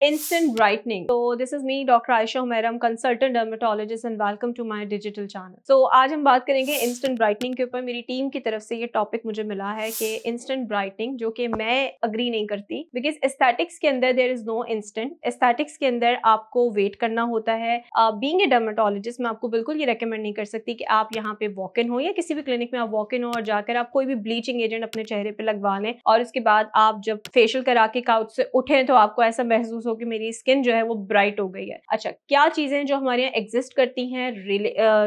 Instant brightening. So this is me, Dr. Aisha Humaira, I'm consultant dermatologist and welcome to my digital channel. So आज हम बात करेंगे instant brightening के ऊपर। मेरी टीम की तरफ से ये टॉपिक मुझे मिला है कि instant brightening, जो कि मैं अग्री नहीं करती, बिकॉज एस्थेटिक्स के अंदर there is no instant. Aesthetics के अंदर आपको वेट करना होता है। बीइंग ए डर्मेटोलॉजिस्ट, मैं आपको बिल्कुल ये रेकमेंड नहीं कर सकती कि आप यहाँ पे वॉक इन हो या किसी भी क्लिनिक में आप वॉक इन हो और जाकर आप कोई भी ब्लीचिंग एजेंट अपने चेहरे पे लगवा लें और उसके बाद आप जब फेशियल करा के काउच से उठें तो आपको ऐसा महसूस हो कि मेरी स्किन जो है वो ब्राइट हो गई है। अच्छा, क्या चीजें जो हमारे यहाँ एग्जिस्ट करती हैं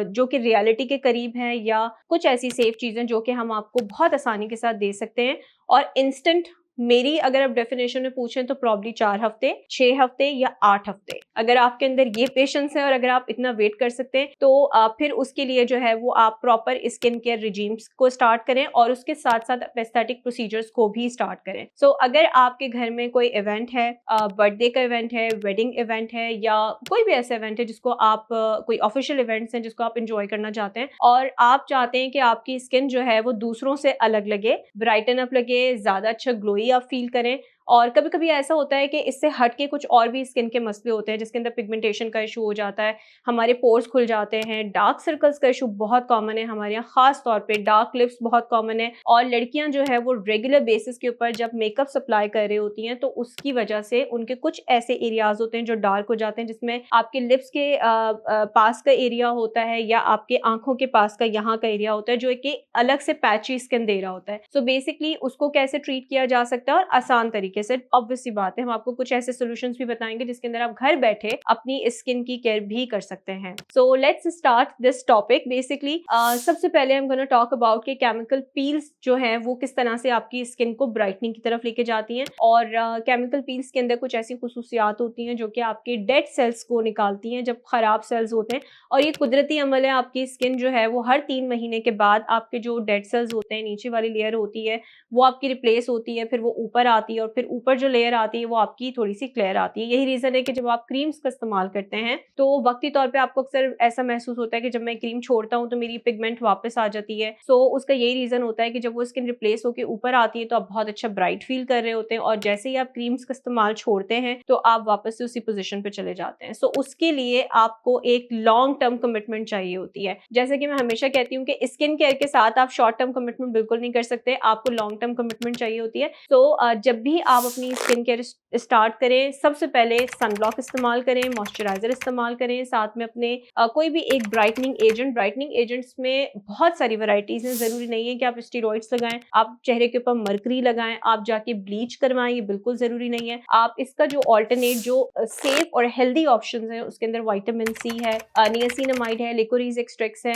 जो कि रियलिटी के करीब है, या कुछ ऐसी सेफ चीजें जो कि हम आपको बहुत आसानी के साथ दे सकते हैं और इंस्टेंट। मेरी अगर आप डेफिनेशन में पूछें तो प्रॉब्ली 4 हफ्ते, 6 हफ्ते या 8 हफ्ते। अगर आपके अंदर ये पेशेंस है और अगर आप इतना वेट कर सकते हैं तो फिर उसके लिए जो है वो आप प्रॉपर स्किन केयर रिजीम्स को स्टार्ट करें और उसके साथ साथ एस्थेटिक प्रोसीजर्स को भी स्टार्ट करें। सो अगर आपके घर में कोई इवेंट है, बर्थडे का इवेंट है, वेडिंग इवेंट है, या कोई भी ऐसा इवेंट है जिसको आप कोई ऑफिशियल इवेंट्स हैं जिसको आप इंजॉय करना चाहते हैं और आप चाहते हैं कि आपकी स्किन जो है वो दूसरों से अलग लगे, ब्राइटन अप लगे, ज्यादा अच्छा ग्लोई आप फील करें। और कभी कभी ऐसा होता है कि इससे हट के कुछ और भी स्किन के मसले होते हैं जिसके अंदर पिगमेंटेशन का इशू हो जाता है, हमारे पोर्स खुल जाते हैं, डार्क सर्कल्स का इशू बहुत कॉमन है हमारे यहाँ, खास तौर पे डार्क लिप्स बहुत कॉमन है। और लड़कियां जो है वो रेगुलर बेसिस के ऊपर जब मेकअप सप्लाई कर रही होती हैं तो उसकी वजह से उनके कुछ ऐसे एरियाज होते हैं जो डार्क हो जाते हैं, जिसमें आपके लिप्स के पास का एरिया होता है या आपके आंखों के पास का यहाँ का एरिया होता है जो एक अलग से पैची स्किन दे रहा होता है। सो बेसिकली उसको कैसे ट्रीट किया जा सकता है और आसान तरीके से, ऑब्वियस सी बात है हम आपको कुछ ऐसे सॉल्यूशंस भी बताएंगे जिसके अंदर आप घर बैठे अपनी स्किन की केयर भी कर सकते हैं। So let's start this topic. Basically सबसे पहले हम गोना टॉक अबाउट के केमिकल पील्स जो हैं वो किस तरह से आपकी स्किन को ब्राइटनिंग की तरफ लेके जाती हैं। और केमिकल पील्स के अंदर कुछ ऐसी खुसूसियात होती हैं जो कि आपके डेड सेल्स को निकालती हैं जब खराब सेल्स होते हैं। और ये कुदरती अमल है, आपकी स्किन जो है वो हर 3 महीने के बाद आपके जो डेड सेल्स होते हैं, नीचे वाली लेयर होती है वो आपकी रिप्लेस होती है, फिर वो ऊपर आती है और फिर ऊपर जो लेयर आती है वो आपकी थोड़ी सी क्लियर आती है। यही रीजन है कि जब आप क्रीम्स का इस्तेमाल करते हैं तो वक्ती तौर पे आपको अक्सर ऐसा महसूस होता है कि जब मैं क्रीम छोड़ता हूं तो मेरी पिगमेंट वापस आ जाती है। सो उसका यही रीजन होता है कि जब वो स्किन रिप्लेस होकर ऊपर आती है तो आप बहुत अच्छा ब्राइट फील कर रहे होते हैं और जैसे ही आप क्रीम्स का इस्तेमाल छोड़ते हैं तो आप वापस से उसी पोजिशन पे चले जाते हैं। सो उसके लिए आपको एक लॉन्ग टर्म कमिटमेंट चाहिए होती है। जैसे कि मैं हमेशा कहती हूँ कि स्किन केयर के साथ आप शॉर्ट टर्म कमिटमेंट बिल्कुल नहीं कर सकते, आपको लॉन्ग टर्म कमिटमेंट चाहिए होती है। सो जब भी आप अपनी स्किन केयर स्टार्ट करें, सबसे पहले सनब्लॉक इस्तेमाल करें, मॉइस्चराइजर इस्तेमाल करें, साथ में अपने कोई भी एक ब्राइटनिंग एजेंट। ब्राइटनिंग एजेंट्स में बहुत सारी वैरायटीज हैं, जरूरी नहीं है कि आप स्टेरॉइड्स लगाएं, आप चेहरे के ऊपर मरकरी लगाएं, आप जाके ब्लीच करवाएं, ये बिल्कुल जरूरी नहीं है। आप इसका जो ऑल्टरनेट जो सेफ और हेल्दी ऑप्शन है उसके अंदर विटामिन सी है, नियासिनामाइड है, लिकोरीज एक्सट्रैक्ट्स है,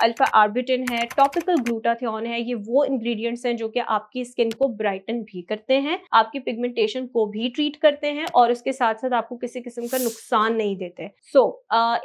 अल्फा आर्बिटिन है, टॉपिकल ग्लूटाथियोन है। ये वो इंग्रेडिएंट्स हैं जो कि आपकी स्किन को ब्राइटन भी करते हैं, आपकी पिगमेंटेशन को भी ट्रीट करते हैं और उसके साथ साथ आपको किसी किस्म का नुकसान नहीं देते।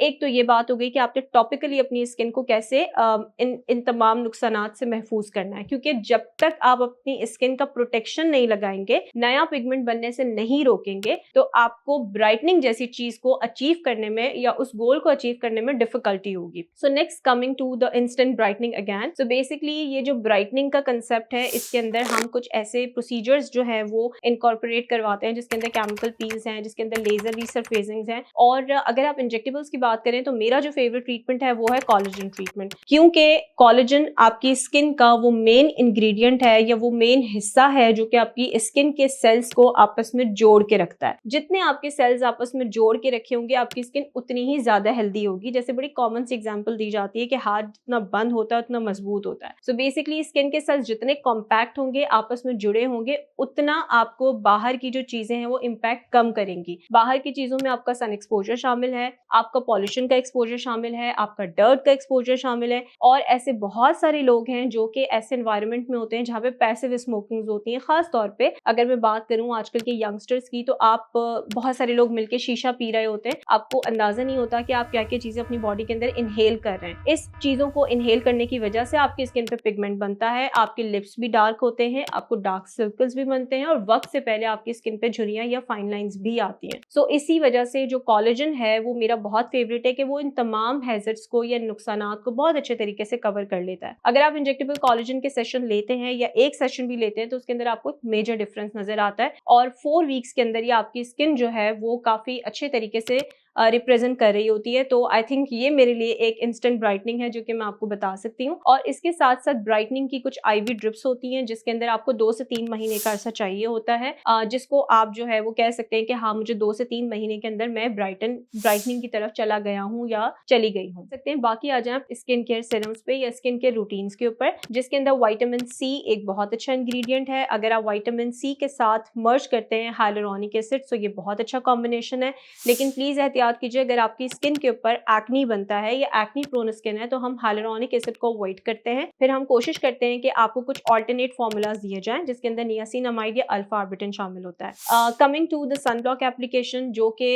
एक तो ये बात हो गई कि आपने टॉपिकली अपनी स्किन को कैसे इन तमाम नुकसानात से महफूज करना है, क्योंकि जब तक आप अपनी स्किन का प्रोटेक्शन नहीं लगाएंगे, नया पिगमेंट बनने से नहीं रोकेंगे, तो आपको ब्राइटनिंग जैसी चीज को अचीव करने में या उस गोल को अचीव करने में डिफिकल्टी होगी। So next coming to the instant brightening again. So basically ये जो ब्राइटनिंग का कंसेप्ट है इसके अंदर हम कुछ ऐसे प्रोसीजर्स जो है वो इनकॉर्पोरेट करवाते हैं जिसके अंदर केमिकल पील्स हैं, जिसके अंदर लेजर रिसरफेसिंग हैं। और अगर आप इंजेक्टेबल्स की बात करें तो मेरा जो फेवरेट ट्रीटमेंट है वो है कोलेजन ट्रीटमेंट, क्योंकि कोलेजन आपकी स्किन का वो मेन इंग्रेडिएंट है या वो मेन हिस्सा है जो कि आपकी स्किन के सेल्स को आपस में जोड़ के रखता है। जितने आपके सेल्स आपस में जोड़ के रखे होंगे आपकी स्किन उतनी ही ज्यादा हेल्दी होगी। जैसे बड़ी कॉमन सी एग्जांपल दी जाती है कि हाथ जितना बंद होता है उतना मजबूत होता है। सो बेसिकली स्किन के सेल्स जितने कॉम्पैक्ट होंगे, आपस में जुड़े होंगे, उतना आपको बाहर की जो चीजें हैं वो इम्पैक्ट कम करेंगी। बाहर की चीजों में आपका सन एक्सपोजर शामिल है, आपका पॉल्यूशन का एक्सपोजर शामिल है, आपका डर्ट का एक्सपोजर शामिल है। और ऐसे बहुत सारे लोग हैं जो कि ऐसे एनवायरनमेंट में होते हैं जहाँ पे पैसिव स्मोकिंग होती है। खास तौर पे अगर मैं बात करूं आजकल के यंगस्टर्स की, तो आप बहुत सारे लोग मिलकर शीशा पी रहे होते हैं, आपको अंदाजा नहीं होता कि आप क्या क्या चीजें अपनी बॉडी के अंदर इनहेल कर रहे हैं। इस चीजों को इनहेल करने की वजह से आपकी स्किन पे पिगमेंट बनता है, आपके लिप्स भी डार्क होते हैं, आपको डार्क सर्कल्स भी बनते हैं और वक्त सबसे पहले आपकी स्किन पे झुर्रियां या फाइन लाइंस भी आती हैं। सो इसी वजह से जो कोलेजन है वो मेरा बहुत फेवरेट है कि वो इन तमाम हैजर्ड्स को या नुकसानात को बहुत अच्छे तरीके से कवर कर लेता है। अगर आप इंजेक्टेबल कोलेजन के सेशन लेते हैं या एक सेशन भी लेते हैं तो उसके अंदर आपको एक मेजर डिफरेंस नजर आता है और 4 वीक्स के अंदर ही आपकी स्किन जो है वो काफी अच्छे तरीके से रिप्रेजेंट कर रही होती है। तो आई थिंक ये मेरे लिए एक इंस्टेंट ब्राइटनिंग है जो कि मैं आपको बता सकती हूँ। और इसके साथ साथ ब्राइटनिंग की कुछ आईवी ड्रिप्स होती हैं जिसके अंदर आपको 2 से 3 महीने का अरसा चाहिए होता है, जिसको आप जो है वो कह सकते हैं कि हाँ मुझे 2 से 3 महीने के अंदर मैं ब्राइटनिंग की तरफ चला गया हूँ या चली गई हूँ सकते हैं। बाकी आ जाए स्किन केयर सीरम्स पे या स्किन केयर रूटीन्स के ऊपर, जिसके अंदर विटामिन सी एक बहुत अच्छा इंग्रेडिएंट है। अगर आप विटामिन सी के साथ मर्ज करते हैं हाइलुरोनिक एसिड तो ये बहुत अच्छा कॉम्बिनेशन है। लेकिन प्लीज एहतियात कीजिए, अगर आपकी स्किन के ऊपर एक्नी बनता है या एक्नी प्रोन स्किन है तो हम हाइलुरोनिक एसिड को अवॉइड करते हैं। फिर हम कोशिश करते हैं कि आपको कुछ ऑल्टरनेट फॉर्मूलाज दिए जाएं जिसके अंदर नियासिनामाइड या अल्फा आर्बिटन शामिल होता है। Coming to the sunblock application, जो कि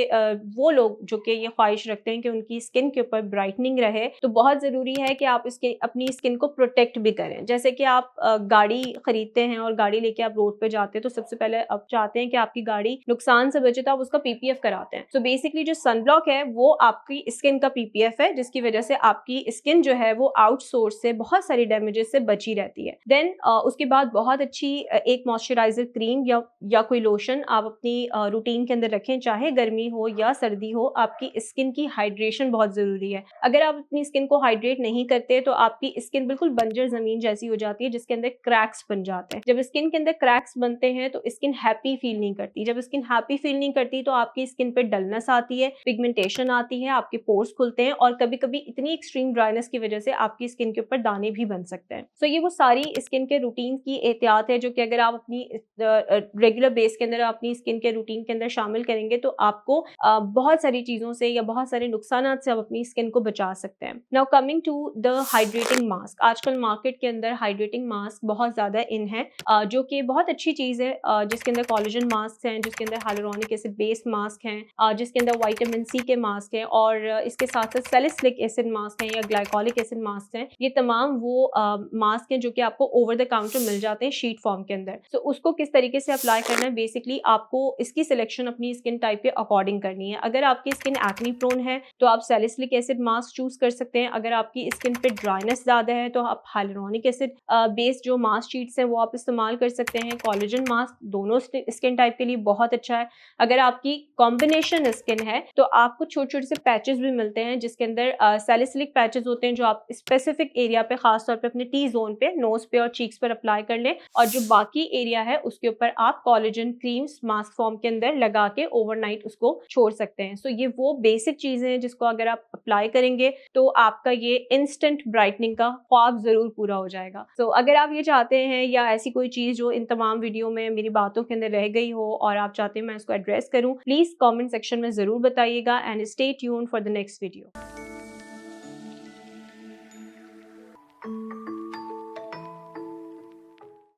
वो लोग जो कि ये ख्वाहिश रखते हैं कि उनकी स्किन के ऊपर ब्राइटनिंग रहे तो बहुत जरूरी है कि आप इसके अपनी स्किन को प्रोटेक्ट भी करें। जैसे कि आप गाड़ी खरीदते हैं और गाड़ी लेके आप रोड पे जाते हैं तो सबसे पहले आप चाहते हैं कि आपकी गाड़ी नुकसान से बचे तो आप उसका पीपीएफ कराते हैं। सो बेसिकली जो सनब्लॉक है वो आपकी स्किन का पीपीएफ है जिसकी वजह से आपकी स्किन जो है वो आउटसोर्स से बहुत सारी डैमेजेस से बची रहती है। देन उसके बाद बहुत अच्छी एक मॉइस्चराइजर क्रीम या कोई लोशन आप अपनी रूटीन के अंदर रखें, चाहे गर्मी हो या सर्दी हो। आपकी स्किन की हाइड्रेशन बहुत जरूरी है। अगर आप अपनी स्किन को हाइड्रेट नहीं करते तो आपकी स्किन बिल्कुल बंजर जमीन जैसी हो जाती है जिसके अंदर क्रैक्स बन जाते हैं। जब स्किन के अंदर क्रैक्स बनते हैं तो स्किन हैप्पी फील नहीं करती। जब स्किन हैप्पी फील नहीं करती तो आपकी स्किन पे डलनेस आती है, पिगमेंटेशन आती है, आपके पोर्स खुलते हैं और कभी कभी इतनी एक्सट्रीम ड्राइनेस की वजह से आपकी स्किन के ऊपर दाने भी बन सकते हैं। सो ये वो सारी स्किन के रूटीन की एहतियात है जो कि अगर आप अपनी रेगुलर बेस के अंदर अपनी स्किन के रूटीन के अंदर शामिल करेंगे तो आपको बहुत सारी चीजों से या बहुत सारे नुकसान से आप अपनी स्किन को बचा सकते हैं। Now coming to the hydrating mask, आजकल मार्केट के अंदर हाइड्रेटिंग मास्क बहुत ज्यादा इन है, जो कि बहुत अच्छी चीज है, जिसके अंदर कोलेजन मास्क हैं, जिसके अंदर हाइलुरोनिक एसिड बेस्ड मास्क हैं, जिसके अंदर विटामिन सी के मास्क हैं और इसके साथ साथ सैलिसिलिक एसिड मास्क हैं या ग्लाइकोलिक एसिड मास्क हैं। ये तमाम वो मास्क हैं जो कि आपको ओवर द काउंटर मिल जाते हैं शीट फॉर्म के अंदर। सो उसको किस तरीके से अप्लाई करना है, बेसिकली आपको इसकी सिलेक्शन अपनी स्किन टाइप के अकॉर्डिंग करनी है। अगर आपकी स्किन एक्नी प्रोन है तो आप सैलिसिलिक एसिड मास्क चूज कर सकते हैं। अगर आपकी स्किन पे ड्राइनेस ज्यादा है तो आप हाइलुरोनिक एसिड बेस्ड जो मास्क शीट्स हैं वो आप इस्तेमाल कर सकते हैं। कोलेजन मास्क दोनों स्किन टाइप के लिए बहुत अच्छा है। अगर आपकी कॉम्बिनेशन स्किन है तो आपको छोटे छोटे से पैचेस भी मिलते हैं जिसके अंदर सैलिसिलिक पैचेस होते हैं जो आप स्पेसिफिक एरिया पे, खासतौर पे अपने टी जोन पे, नोज पे और चीक्स पर अप्लाई कर लें और जो बाकी एरिया है उसके ऊपर आप कोलेजन क्रीम्स मास्क फॉर्म के अंदर लगा के ओवरनाइट उसको छोड़ सकते हैं। सो ये वो बेसिक चीजें हैं जिसको अगर आप अप्लाई करेंगे तो आपका ये इंस्टेंट ब्राइटनिंग का ख्वाब जरूर पूरा हो जाएगा। सो अगर आप ये चाहते हैं या ऐसी कोई चीज जो इन तमाम वीडियो में मेरी बातों के अंदर रह गई हो और आप चाहते हैं मैं इसको एड्रेस करूं, प्लीज कमेंट सेक्शन में जरूर बताइएगा and stay tuned for the next video.